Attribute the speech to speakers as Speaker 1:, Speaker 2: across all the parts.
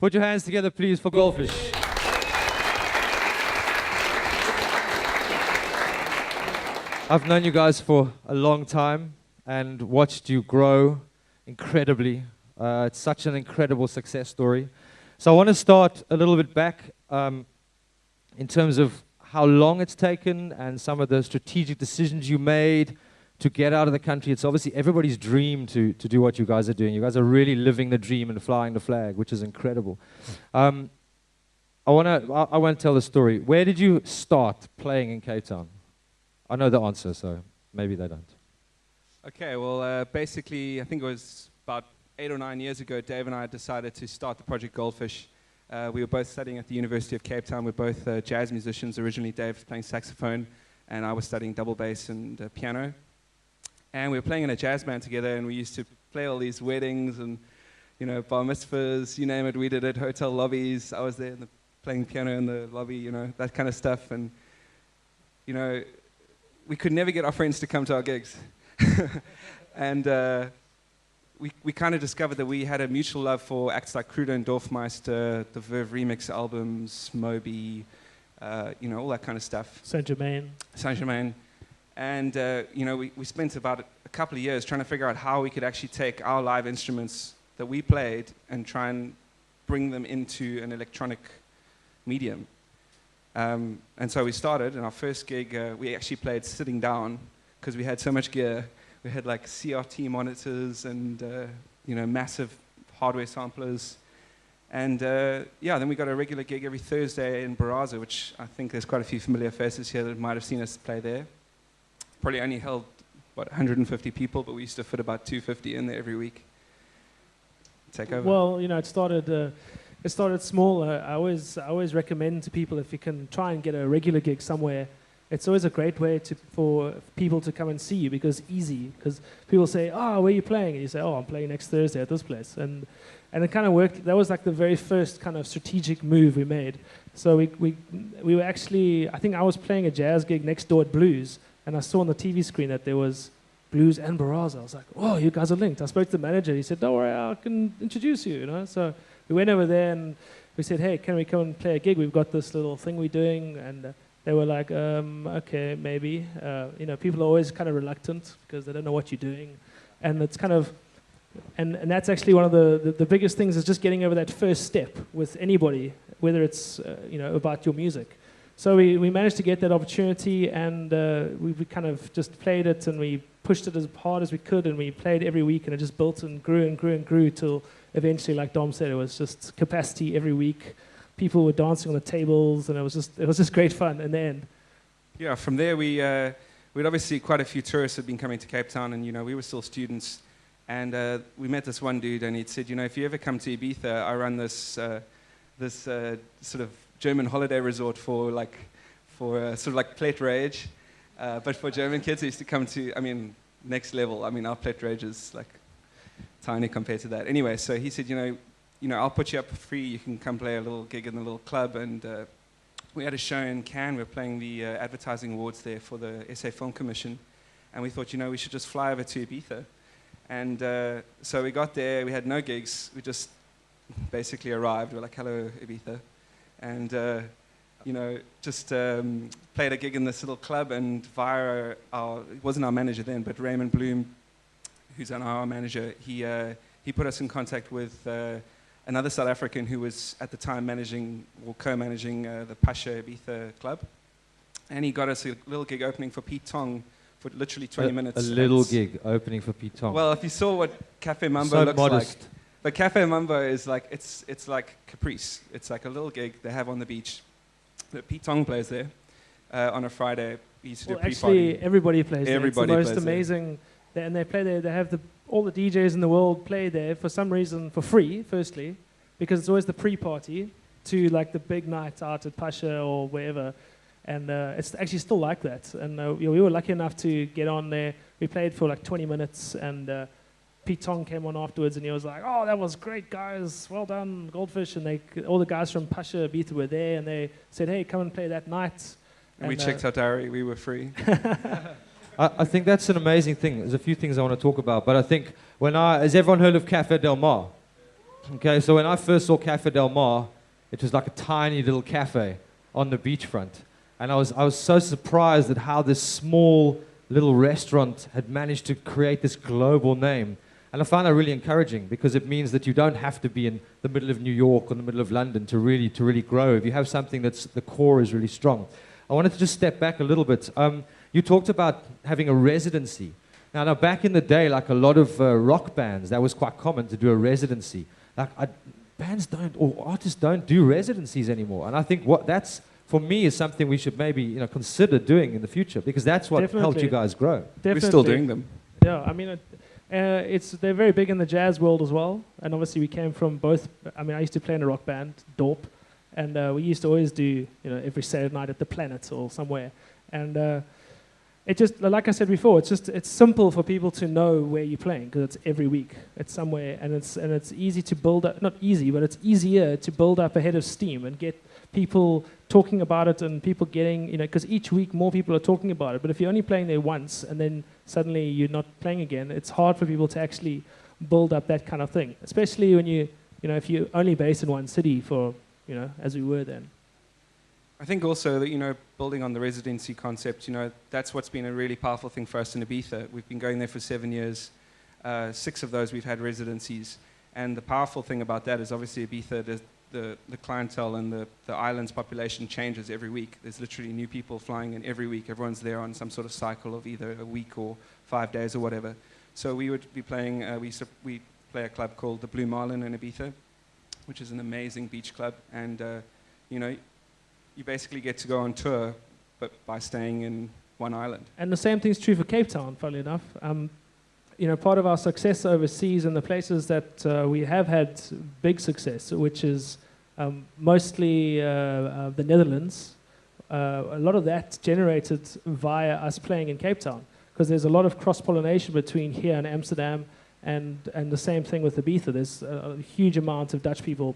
Speaker 1: Put your hands together, please, for Goldfish. I've known you guys for a long time and watched you grow incredibly. It's such an incredible success story. So I want to start a little bit back in terms of how long it's taken and some of the strategic decisions you made to get out of the country. It's obviously everybody's dream to do what you guys are doing. You guys are really living the dream and flying the flag, which is incredible. I won't tell the story. Where did you start playing in Cape Town? I know the answer, so maybe they don't.
Speaker 2: Okay, well, basically, I think it was about 8 or 9 years ago, Dave and I decided to start the project Goldfish. We were both studying at the University of Cape Town. We're both jazz musicians. Originally, Dave was playing saxophone, and I was studying double bass and piano. And we were playing in a jazz band together, and we used to play all these weddings and, you know, bar mitzvahs, you name it, we did it, hotel lobbies. I was there playing piano in the lobby, you know, that kind of stuff. And, you know, we could never get our friends to come to our gigs. And we kind of discovered that we had a mutual love for acts like Kruder and Dorfmeister, the Verve remix albums, Moby, you know, all that kind of stuff. Saint-Germain. And, you know, we spent about a couple of years trying to figure out how we could actually take our live instruments that we played and try and bring them into an electronic medium. And so we started, and our first gig, we actually played sitting down because we had so much gear. We had like CRT monitors and, you know, massive hardware samplers. And, yeah, then we got a regular gig every Thursday in Baraza, which I think there's quite a few familiar faces here that might have seen us play there. Probably only held, what, 150 people, but we used to fit about 250 in there every week. Take over.
Speaker 3: Well, you know, it started small. I always recommend to people, if you can try and get a regular gig somewhere, it's always a great way for people to come and see you because it's easy. Because people say, "Oh, where are you playing?" And you say, "Oh, I'm playing next Thursday at this place." And it kind of worked. That was like the very first kind of strategic move we made. So we were actually, I think I was playing a jazz gig next door at Blues, and I saw on the TV screen that there was Blues and Baraza. I was like, "Oh, you guys are linked." I spoke to the manager. He said, "Don't worry, I can introduce you." You know, so we went over there and we said, "Hey, can we come and play a gig? We've got this little thing we're doing." And they were like, "Okay, maybe." You know, people are always kind of reluctant because they don't know what you're doing, and it's kind of, and that's actually one of the biggest things is just getting over that first step with anybody, whether it's you know, about your music. So we managed to get that opportunity, and we kind of just played it, and we pushed it as hard as we could, and we played every week, and it just built and grew and grew and grew till eventually, like Dom said, it was just capacity every week. People were dancing on the tables, and it was just great fun in the end.
Speaker 2: Yeah, from there we'd obviously quite a few tourists had been coming to Cape Town, and you know we were still students, and we met this one dude, and he'd said, you know, if you ever come to Ibiza, I run this sort of German holiday resort for sort of like Plate Rage, but for German kids who used to come to, I mean, next level. I mean, our Plate Rage is like tiny compared to that. Anyway, so he said, you know, I'll put you up for free. You can come play a little gig in the little club. And we had a show in Cannes. We were playing the advertising awards there for the SA Film Commission. And we thought, you know, we should just fly over to Ibiza. And so we got there. We had no gigs. We just basically arrived. We were like, "Hello, Ibiza." And, you know, just played a gig in this little club. And via it wasn't our manager then, but Raymond Bloom, who's our manager, he put us in contact with another South African who was at the time managing or co-managing the Pasha Ibiza club. And he got us a little gig opening for Pete Tong for literally 20 minutes.
Speaker 1: A little gig opening for Pete Tong.
Speaker 2: Well, if you saw what Cafe Mambo
Speaker 1: so
Speaker 2: looks
Speaker 1: modest.
Speaker 2: like. But Cafe Mambo is like, it's like Caprice. It's like a little gig they have on the beach. But Pete Tong plays there on a Friday. He used to do a pre-party.
Speaker 3: Actually, everybody plays there.
Speaker 2: Everybody
Speaker 3: it's the most amazing. And they play there. They have all the DJs in the world play there for some reason for free, firstly, because it's always the pre-party to like the big night out at Pasha or wherever. And it's actually still like that. And we were lucky enough to get on there. We played for like 20 minutes, and Pete Tong came on afterwards, and he was like, "Oh, that was great, guys. Well done, Goldfish." And all the guys from Pasha Ibiza were there, and they said, "Hey, come and play that night."
Speaker 2: And we checked our diary. We were free.
Speaker 1: I think that's an amazing thing. There's a few things I want to talk about, but I think has everyone heard of Cafe Del Mar? Okay, so when I first saw Cafe Del Mar, it was like a tiny little cafe on the beachfront. And I was so surprised at how this small little restaurant had managed to create this global name. And I found that really encouraging because it means that you don't have to be in the middle of New York or the middle of London to really grow. If you have something that's the core is really strong. I wanted to just step back a little bit. You talked about having a residency. Now back in the day, like a lot of rock bands, that was quite common to do a residency. Like bands don't, or artists don't do residencies anymore. And I think what that's, for me, is something we should maybe consider doing in the future because that's what helped you guys grow.
Speaker 3: Definitely.
Speaker 2: We're still doing them.
Speaker 3: Yeah, I mean, they're very big in the jazz world as well. And obviously we came from both. I mean, I used to play in a rock band, Dorp, and we used to always do, every Saturday night at the Planet or somewhere. And it just, like I said before, it's simple for people to know where you're playing because it's every week. It's somewhere, and it's easy to build up. Not easy, but it's easier to build up a head of steam and get people talking about it and people getting, because each week more people are talking about it. But if you're only playing there once and then suddenly you're not playing again, it's hard for people to actually build up that kind of thing. Especially when if you're only based in one city for, as we were then.
Speaker 2: I think also that, building on the residency concept, that's what's been a really powerful thing for us in Ibiza. We've been going there for 7 years. 6 of those we've had residencies. And the powerful thing about that is obviously Ibiza, the clientele and the island's population changes every week. There's literally new people flying in every week. Everyone's there on some sort of cycle of either a week or 5 days or whatever. So we would be playing, we play a club called the Blue Marlin in Ibiza, which is an amazing beach club. And, you basically get to go on tour, but by staying in one island.
Speaker 3: And the same thing's true for Cape Town, funnily enough. Part of our success overseas and the places that we have had big success, which is mostly the Netherlands, a lot of that generated via us playing in Cape Town, because there's a lot of cross-pollination between here and Amsterdam, and the same thing with Ibiza. There's a huge amount of Dutch people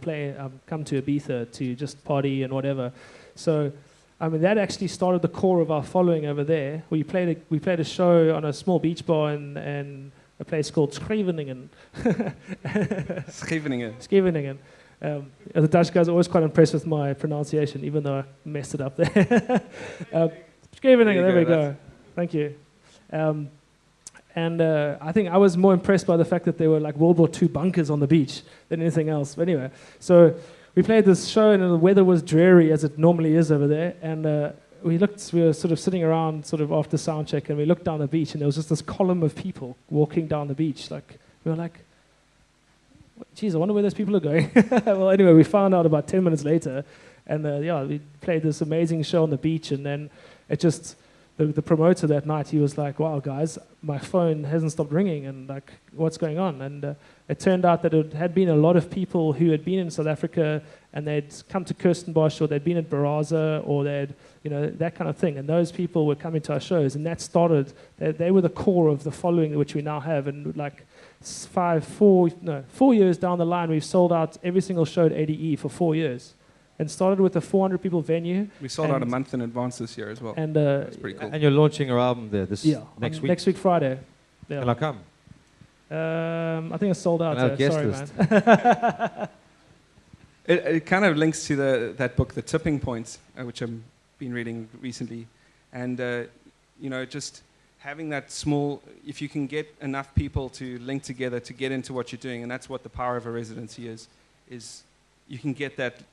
Speaker 3: come to Ibiza to just party and whatever. So, I mean, that actually started the core of our following over there. We played a show on a small beach bar in a place called Scheveningen. Scheveningen. The Dutch guys are always quite impressed with my pronunciation, even though I messed it up there. Scheveningen, there we go. Thank you. And I think I was more impressed by the fact that there were like World War II bunkers on the beach than anything else. But anyway, so we played this show and the weather was dreary as it normally is over there. And we were sort of sitting around sort of after sound check, and we looked down the beach and there was just this column of people walking down the beach. Like, we were like, geez, I wonder where those people are going. Well, anyway, we found out about 10 minutes later, and we played this amazing show on the beach, and then it just, the promoter that night, he was like, wow, guys, my phone hasn't stopped ringing, and like, what's going on? And it turned out that it had been a lot of people who had been in South Africa, and they'd come to Kirstenbosch, or they'd been at Baraza, or they'd, that kind of thing. And those people were coming to our shows, and that started, they were the core of the following which we now have. And like 4 years down the line, we've sold out every single show at ADE for 4 years. And started with a 400 people venue.
Speaker 2: We sold out a month in advance this year as well.
Speaker 3: And
Speaker 2: that's pretty cool.
Speaker 1: And you're launching your album there next week?
Speaker 3: Next week, Friday. Yeah.
Speaker 1: Can I come?
Speaker 3: I think it's sold out.
Speaker 1: Sorry,
Speaker 3: man.
Speaker 2: It kind of links to that book, The Tipping Point, which I've been reading recently. And, just having that small, if you can get enough people to link together to get into what you're doing, and that's what the power of a residency is you can get that,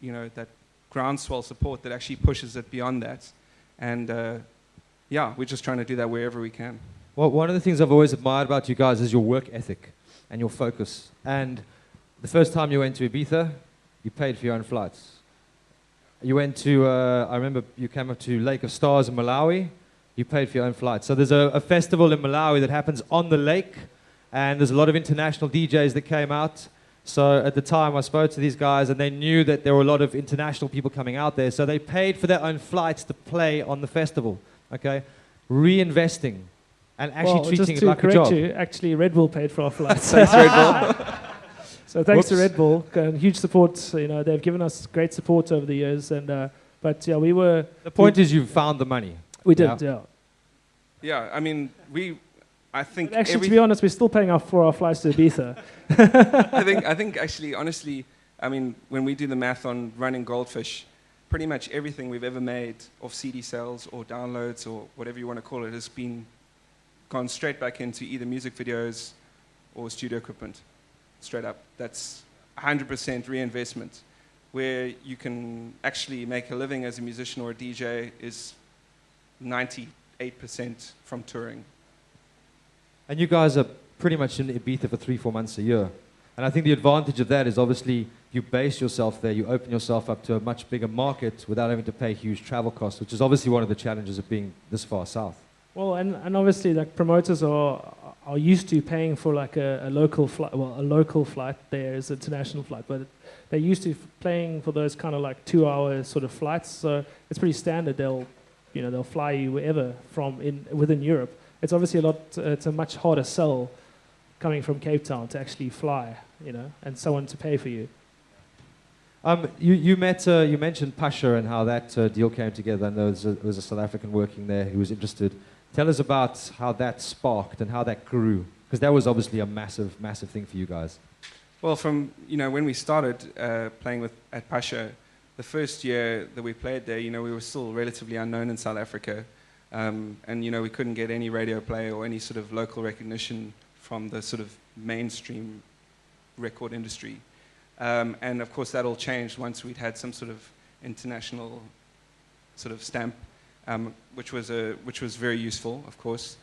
Speaker 2: that groundswell support that actually pushes it beyond that. And, we're just trying to do that wherever we can.
Speaker 1: Well, one of the things I've always admired about you guys is your work ethic and your focus. And the first time you went to Ibiza, you paid for your own flights. You went to, I remember you came up to Lake of Stars in Malawi, you paid for your own flights. So there's a festival in Malawi that happens on the lake, and there's a lot of international DJs that came out. So at the time I spoke to these guys, and they knew that there were a lot of international people coming out there, so they paid for their own flights to play on the festival, okay? Reinvesting. And actually treating it like a job.
Speaker 3: Actually, Red Bull paid for our flights.
Speaker 2: Thanks, Red Bull.
Speaker 3: So thanks to Red Bull, huge support. They've given us great support over the years, and we were.
Speaker 1: The point is, you found the money.
Speaker 3: We did, yeah.
Speaker 2: Yeah, I mean, I think
Speaker 3: But actually, to be honest, we're still paying for our flights to Ibiza.
Speaker 2: I think actually, honestly, I mean, when we do the math on running Goldfish, pretty much everything we've ever made of CD sales or downloads or whatever you want to call it has been gone straight back into either music videos or studio equipment. Straight up. That's 100% reinvestment. Where you can actually make a living as a musician or a DJ is 98% from touring.
Speaker 1: And you guys are pretty much in Ibiza for 3-4 months a year. And I think the advantage of that is obviously you base yourself there, you open yourself up to a much bigger market without having to pay huge travel costs, which is obviously one of the challenges of being this far south.
Speaker 3: Well, and obviously, like, promoters are used to paying for like a local flight. Well, a local flight there is an international flight, but they're used to paying for those kind of like 2-hour sort of flights. So it's pretty standard. They'll fly you wherever within Europe. It's obviously it's a much harder sell coming from Cape Town to actually fly, and someone to pay for you.
Speaker 1: You mentioned Pasha and how that deal came together, and there was a South African working there who was interested. Tell us about how that sparked and how that grew, because that was obviously a massive, massive thing for you guys.
Speaker 2: Well, from when we started playing at Pasha, the first year that we played there, we were still relatively unknown in South Africa, and we couldn't get any radio play or any sort of local recognition from the sort of mainstream record industry. And of course that all changed once we'd had some sort of international sort of stamp, which was very useful, of course.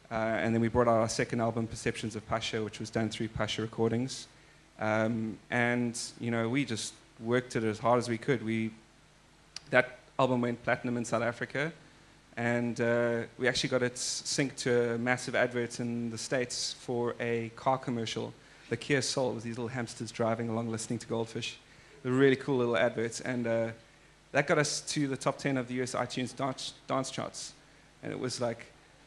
Speaker 2: And then we brought out our second album, Perceptions of Pasha, which was done through Pasha Recordings. And we just worked it as hard as we could. That album went platinum in South Africa, and we actually got it synced to a massive advert in the States for a car commercial. The Kia Soul, with these little hamsters driving along listening to Goldfish. They're really cool little adverts, and that got us to the top 10 of the US iTunes dance charts. And it was like,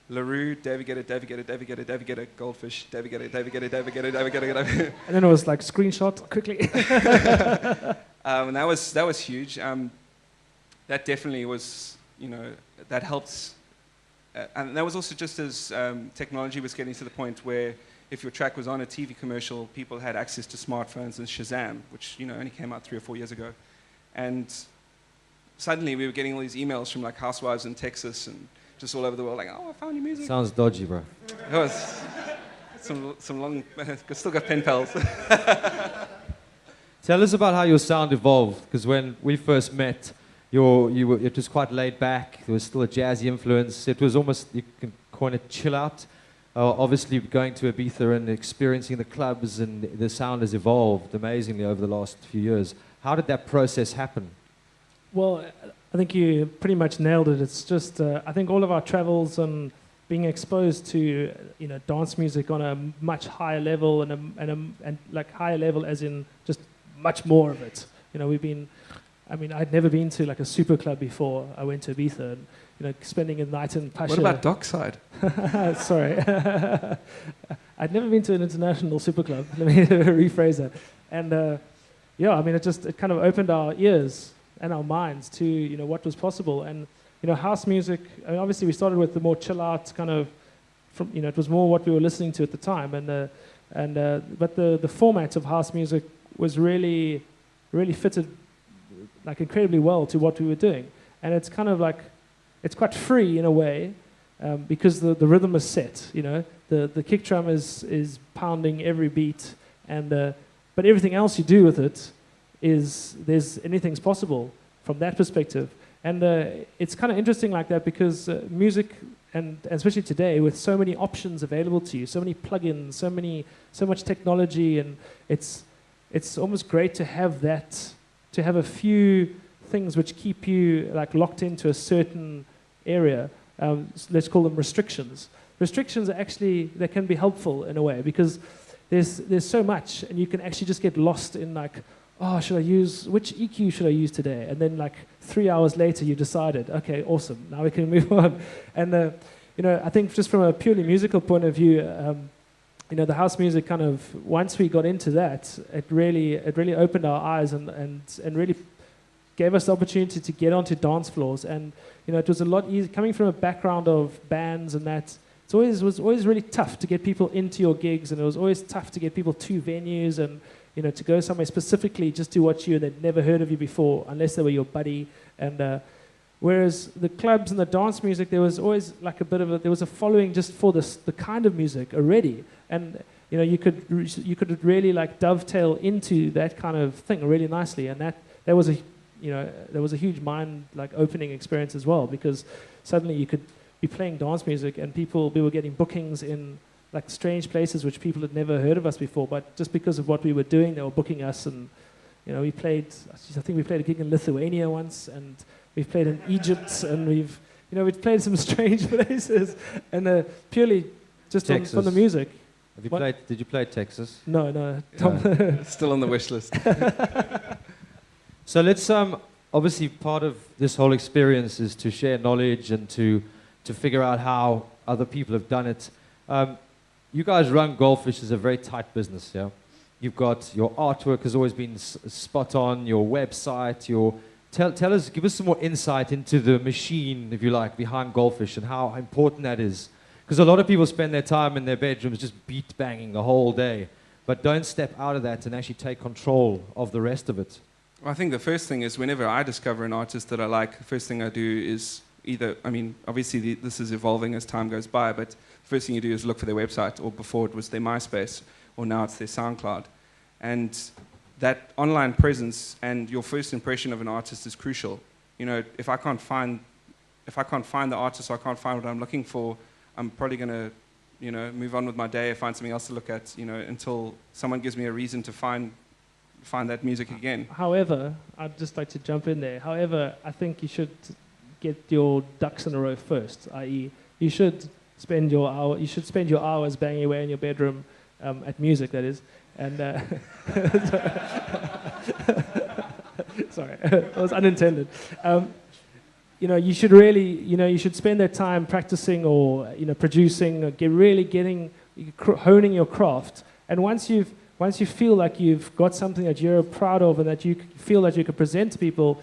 Speaker 2: LaRue, David Guetta, David Guetta, David Guetta, David Guetta, Goldfish, David Guetta, David Guetta, David Guetta, David Guetta, David Guetta.
Speaker 3: And then it was like screenshot quickly.
Speaker 2: And that was huge. That definitely was, that helped. And that was also just as technology was getting to the point where if your track was on a TV commercial, people had access to smartphones and Shazam, which only came out 3 or 4 years ago. And suddenly we were getting all these emails from like housewives in Texas and just all over the world, like, oh, I found your music.
Speaker 1: Sounds dodgy, bro.
Speaker 2: It was some long, still got pen pals.
Speaker 1: Tell us about how your sound evolved, because when we first met, it was quite laid back. There was still a jazzy influence. It was almost, you can coin it, chill out. Obviously, going to Ibiza and experiencing the clubs, and the sound has evolved amazingly over the last few years. How did that process happen?
Speaker 3: Well, I think you pretty much nailed it. It's just, I think all of our travels and being exposed to, dance music on a much higher level and like higher level as in just much more of it. I'd never been to like a super club before I went to Ibiza, and, spending a night in Pasha.
Speaker 2: What about Dockside?
Speaker 3: Sorry. I'd never been to an international super club. Let me rephrase that. And it kind of opened our ears and our minds to what was possible. And house music, obviously we started with the more chill out kind of it was more what we were listening to at the time, but the format of house music was really fitted like incredibly well to what we were doing. And it's kind of like, it's quite free in a way, because the rhythm is set, the kick drum is pounding every beat, and but everything else you do with it is anything's possible from that perspective. And it's kind of interesting like that, because music, and especially today with so many options available to you, so many plugins, so much technology, and it's almost great to have that, to have a few things which keep you like locked into a certain area. Let's call them restrictions. Restrictions are actually, they can be helpful in a way, because there's so much, and you can actually just get lost in like, oh, which EQ should I use today? And then like 3 hours later you decided, okay, awesome, now we can move on. And I think just from a purely musical point of view, the house music kind of, once we got into that, it really opened our eyes and really gave us the opportunity to get onto dance floors. And it was a lot easier coming from a background of bands and that. was always really tough to get people into your gigs, and it was always tough to get people to venues and to go somewhere specifically just to watch you and they'd never heard of you before unless they were your buddy. And whereas the clubs and the dance music, there was always like there was a following just for the kind of music already, and you could really like dovetail into that kind of thing really nicely, and that was a huge mind like opening experience as well, because suddenly you could be playing dance music and we were getting bookings in like strange places which people had never heard of us before, but just because of what we were doing, they were booking us. And I think we played a gig in Lithuania once, and we've played in Egypt, and we've played some strange places, and purely just from the music.
Speaker 1: Did you play Texas?
Speaker 3: No.
Speaker 2: Still on the wish list.
Speaker 1: So let's obviously part of this whole experience is to share knowledge and to figure out how other people have done it. You guys run Goldfish as a very tight business, yeah? You've got your artwork has always been spot on, your website, give us some more insight into the machine, if you like, behind Goldfish and how important that is. Because a lot of people spend their time in their bedrooms just beat banging the whole day, but don't step out of that and actually take control of the rest of it.
Speaker 2: Well, I think the first thing is whenever I discover an artist that I like, the first thing I do is obviously this is evolving as time goes by, but the first thing you do is look for their website, or before it was their MySpace, or now it's their SoundCloud. And that online presence and your first impression of an artist is crucial. If I can't find the artist, or I can't find what I'm looking for, I'm probably going to, move on with my day or find something else to look at, until someone gives me a reason to find that music again.
Speaker 3: However, I'd just like to jump in there. However, I think you should get your ducks in a row first, i.e., you should spend your hours banging away in your bedroom at music, that is. And sorry, that was unintended. You should really, you should spend that time practicing or producing, or honing your craft. And once you feel like you've got something that you're proud of and that you feel that you can present to people,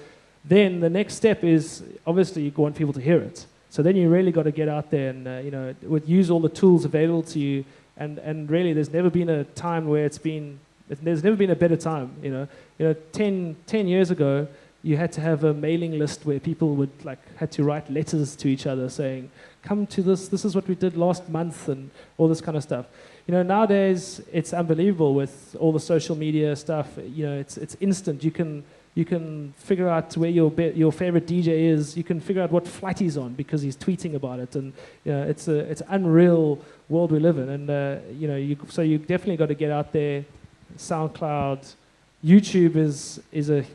Speaker 3: then the next step is obviously you want people to hear it. So then you really got to get out there and use all the tools available to you. And really, there's never been a time where there's never been a better time. 10 years ago, you had to have a mailing list where people had to write letters to each other saying, "Come to this. This is what we did last month," and all this kind of stuff. Nowadays it's unbelievable with all the social media stuff. It's instant. You can figure out where your favorite DJ is. You can figure out what flight he's on because he's tweeting about it, and it's an unreal world we live in. And so you definitely got to get out there. SoundCloud, YouTube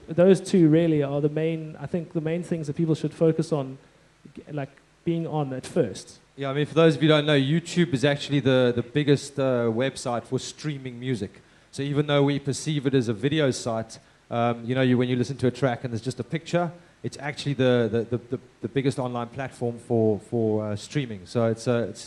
Speaker 3: those two really are the main things that people should focus on, like being on at first.
Speaker 1: Yeah, I mean, for those of you who don't know, YouTube is actually the biggest website for streaming music. So even though we perceive it as a video site, when you listen to a track and there's just a picture, it's actually the biggest online platform for streaming. So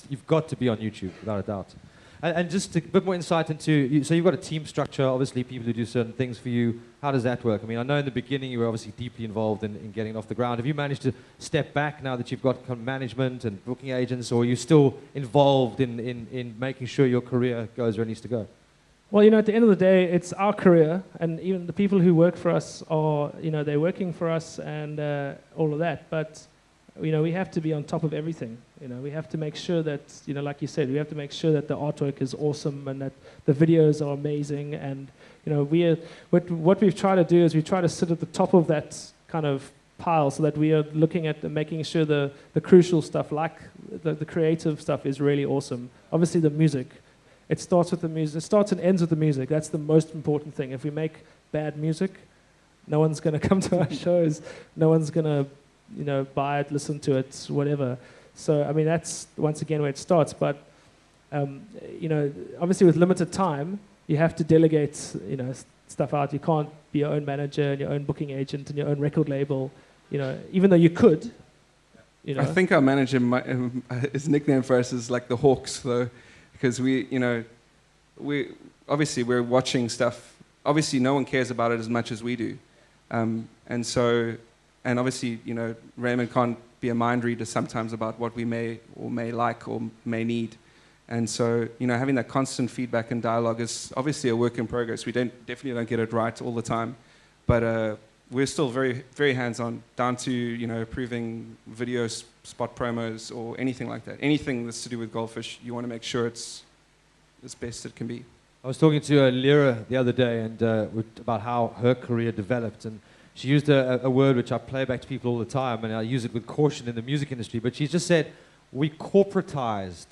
Speaker 1: you've got to be on YouTube without a doubt. And just a bit more insight into, so you've got a team structure, obviously people who do certain things for you. How does that work? I mean, I know in the beginning you were obviously deeply involved in getting off the ground. Have you managed to step back now that you've got kind of management and booking agents, or are you still involved in making sure your career goes where it needs to go?
Speaker 3: Well, at the end of the day, it's our career, and even the people who work for us are, they're working for us and all of that. But, we have to be on top of everything. We have to make sure that, like you said, we have to make sure that the artwork is awesome and that the videos are amazing. And, what we've tried to do is we try to sit at the top of that kind of pile so that we are looking at making sure the crucial stuff, like the creative stuff, is really awesome. Obviously, the music. It starts with the music. It starts and ends with the music. That's the most important thing. If we make bad music, no one's going to come to our shows. No one's going to, buy it, listen to it, whatever. So, I mean, that's once again where it starts. But, obviously with limited time, you have to delegate, stuff out. You can't be your own manager and your own booking agent and your own record label, even though you could.
Speaker 2: I think our manager, his nickname for us is like the Hawks, though. Because we're watching stuff. Obviously, no one cares about it as much as we do, and obviously, Raymond can't be a mind reader sometimes about what we may like or may need. And so, having that constant feedback and dialogue is obviously a work in progress. We definitely don't get it right all the time, but we're still very, very hands-on, down to, approving video spot promos or anything like that. Anything that's to do with Goldfish, you want to make sure it's as best it can be.
Speaker 1: I was talking to Lyra the other day and about how her career developed, and she used a word which I play back to people all the time, and I use it with caution in the music industry, but she just said, we corporatized.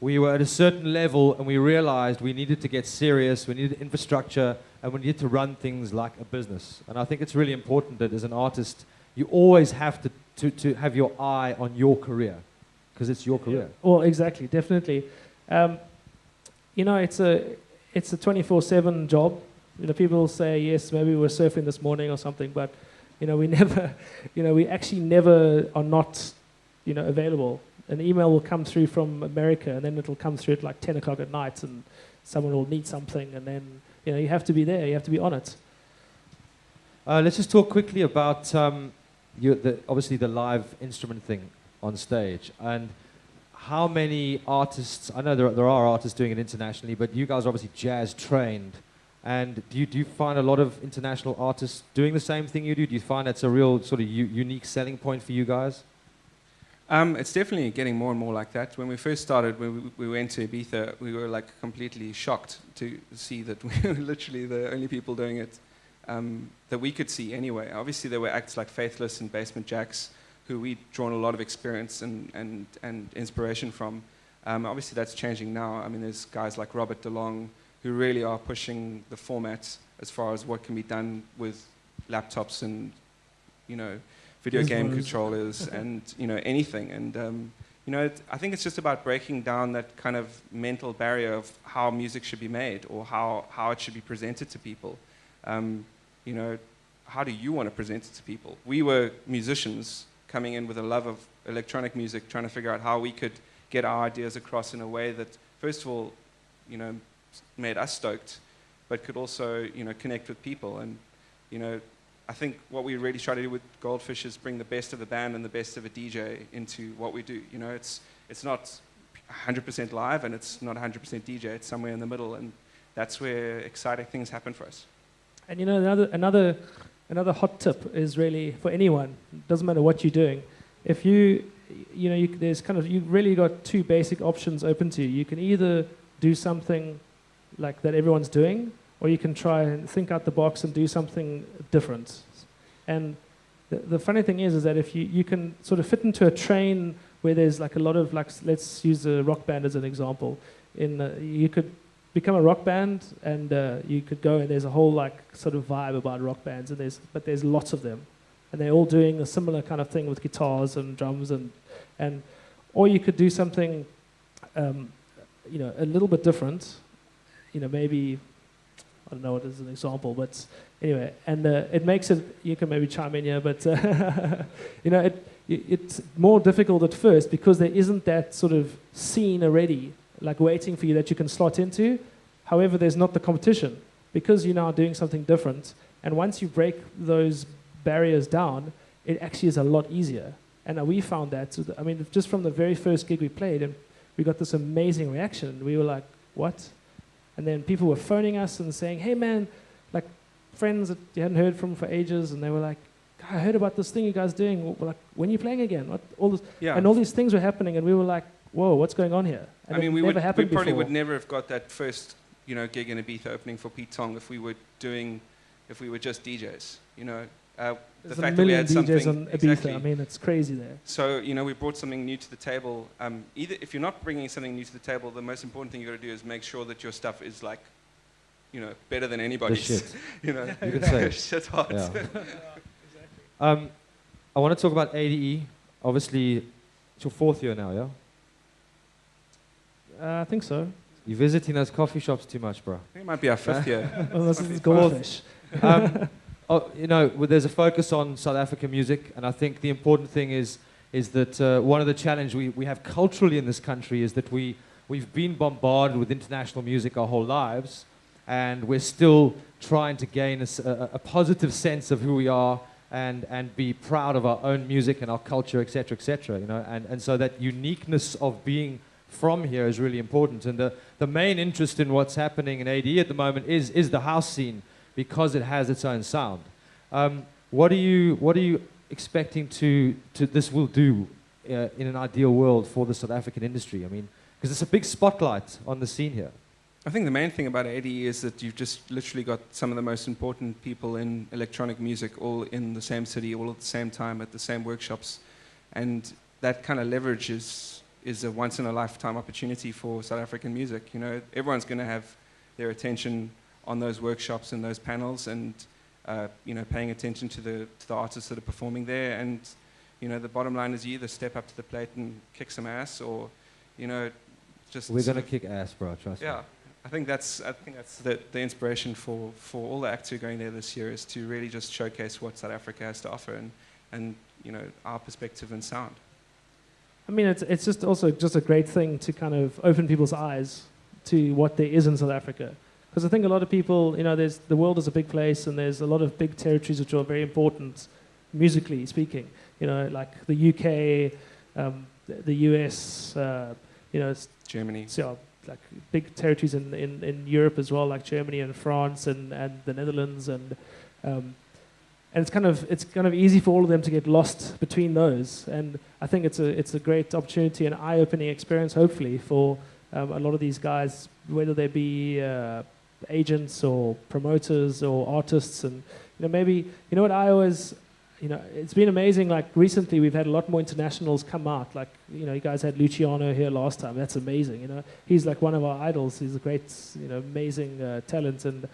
Speaker 1: We were at a certain level and we realized we needed to get serious, we needed infrastructure, and we needed to run things like a business. And I think it's really important that as an artist, you always have to have your eye on your career, because it's your career.
Speaker 3: Well, exactly, definitely. It's a 24/7 job. People say, yes, maybe we were surfing this morning or something, but we never, we actually never are not, available. An email will come through from America, and then it'll come through at like 10 o'clock at night, and someone will need something, and then you have to be there, you have to be on it.
Speaker 1: Let's just talk quickly about obviously the live instrument thing on stage, and how many artists, I know there are artists doing it internationally, but you guys are obviously jazz trained, and do you find a lot of international artists doing the same thing you do? Do you find that's a real sort of unique selling point for you guys?
Speaker 2: It's definitely getting more and more like that. When we first started, when we went to Ibiza, we were like completely shocked to see that we were literally the only people doing it that we could see anyway. Obviously, there were acts like Faithless and Basement Jaxx, who we'd drawn a lot of experience and inspiration from. Obviously, that's changing now. I mean, there's guys like Robert DeLong who really are pushing the format as far as what can be done with laptops and, video game controllers and anything. And I think it's just about breaking down that kind of mental barrier of how music should be made or how it should be presented to people. How do you want to present it to people? We were musicians coming in with a love of electronic music, trying to figure out how we could get our ideas across in a way that, first of all, made us stoked, but could also, connect with people. And, I think what we really try to do with Goldfish is bring the best of the band and the best of a DJ into what we do. It's not 100% live and it's not 100% DJ. It's somewhere in the middle, and that's where exciting things happen for us.
Speaker 3: And another hot tip is really for anyone. It doesn't matter what you're doing. If you really got two basic options open to you. You can either do something like that everyone's doing, or you can try and think out the box and do something different. And the funny thing is that if you can sort of fit into a train where there's like a lot of, like, let's use a rock band as an example. You could become a rock band, and you could go, and there's a whole like sort of vibe about rock bands, but there's lots of them, and they're all doing a similar kind of thing with guitars and drums, and or you could do something, a little bit different, maybe. I don't know what is an example, but anyway, and it makes it, you can maybe chime in here, but it's more difficult at first because there isn't that sort of scene already, like waiting for you that you can slot into. However, there's not the competition because you're now doing something different. And once you break those barriers down, it actually is a lot easier. And we found that, just from the very first gig we played, and we got this amazing reaction. We were like, what? And then people were phoning us and saying, hey man, like friends that you hadn't heard from for ages, and they were like, I heard about this thing you guys are doing. Like, when are you playing again? What, all this? Yeah. And all these things were happening, and we were like, whoa, what's going on here? And
Speaker 2: we probably would never have got that first, gig in Ibiza opening for Pete Tong if we were just DJs. The fact that we had something
Speaker 3: DJs on Ibiza, exactly. It's crazy there.
Speaker 2: So we brought something new to the table. Either if you're not bringing something new to the table, the most important thing you got to do is make sure that your stuff is like, better than anybody's.
Speaker 1: The shit.
Speaker 2: You could say shit hot.
Speaker 1: Yeah. Exactly. I want to talk about ADE. Obviously, it's your fourth year now, yeah?
Speaker 3: I think so.
Speaker 1: You're visiting those coffee shops too much, bro.
Speaker 2: I think it might be our fifth year.
Speaker 3: Well, this is Goldfish.
Speaker 1: There's a focus on South African music, and I think the important thing is that one of the challenges we have culturally in this country is that we've been bombarded with international music our whole lives, and we're still trying to gain a positive sense of who we are and be proud of our own music and our culture, etc., you know, and so that uniqueness of being from here is really important. And the main interest in what's happening in ADE at the moment is the house scene, because it has its own sound. What are you expecting to this will do in an ideal world for the South African industry? I mean, because it's a big spotlight on the scene here.
Speaker 2: I think the main thing about ADE is that you've just literally got some of the most important people in electronic music all in the same city, all at the same time, at the same workshops. And that kind of leverage is a once-in-a-lifetime opportunity for South African music. You know, everyone's going to have their attention on those workshops and those panels, and you know, paying attention to the artists that are performing there. And you know, the bottom line is you either step up to the plate and kick some ass, or you know, just
Speaker 1: we're going to kick ass, bro. Trust me.
Speaker 2: Yeah. I think that's the inspiration for all the acts who are going there this year, is to really just showcase what South Africa has to offer, and you know, our perspective and sound.
Speaker 3: I mean, it's just also just a great thing to kind of open people's eyes to what there is in South Africa. Because I think a lot of people, you know, the world is a big place, and there's a lot of big territories which are very important, musically speaking. You know, like the UK, the US, you know,
Speaker 2: Germany.
Speaker 3: So, like big territories in Europe as well, like Germany and France and the Netherlands, and it's kind of easy for all of them to get lost between those. And I think it's a great opportunity, an eye-opening experience, hopefully, for a lot of these guys, whether they be agents or promoters or artists. And you know, maybe, you know what I always, you know, it's been amazing. Like recently, we've had a lot more internationals come out. Like, you know, you guys had Luciano here last time. That's amazing. You know, he's like one of our idols. He's a great, you know, amazing talent. And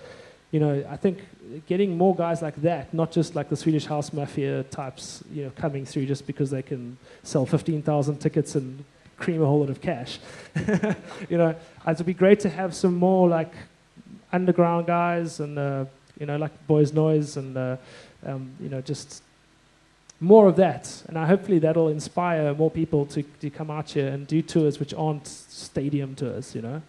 Speaker 3: you know, I think getting more guys like that, not just like the Swedish House Mafia types, you know, coming through just because they can sell 15,000 tickets and cream a whole lot of cash. You know, it would be great to have some more like underground guys, and you know, like Boys Noise, and you know, just more of that. And hopefully that'll inspire more people to come out here and do tours which aren't stadium tours, you know.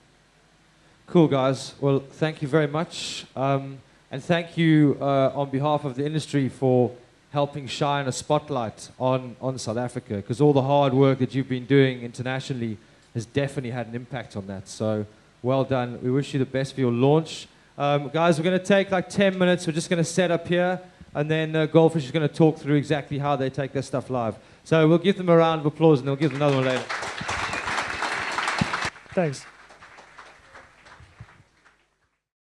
Speaker 1: Cool, guys. Well, thank you very much. And thank you on behalf of the industry for helping shine a spotlight on South Africa, because all the hard work that you've been doing internationally has definitely had an impact on that. So well done. We wish you the best for your launch. Guys, we're going to take like 10 minutes. We're just going to set up here, and then Goldfish is going to talk through exactly how they take their stuff live. So we'll give them a round of applause, and then we'll give them another one later.
Speaker 3: Thanks.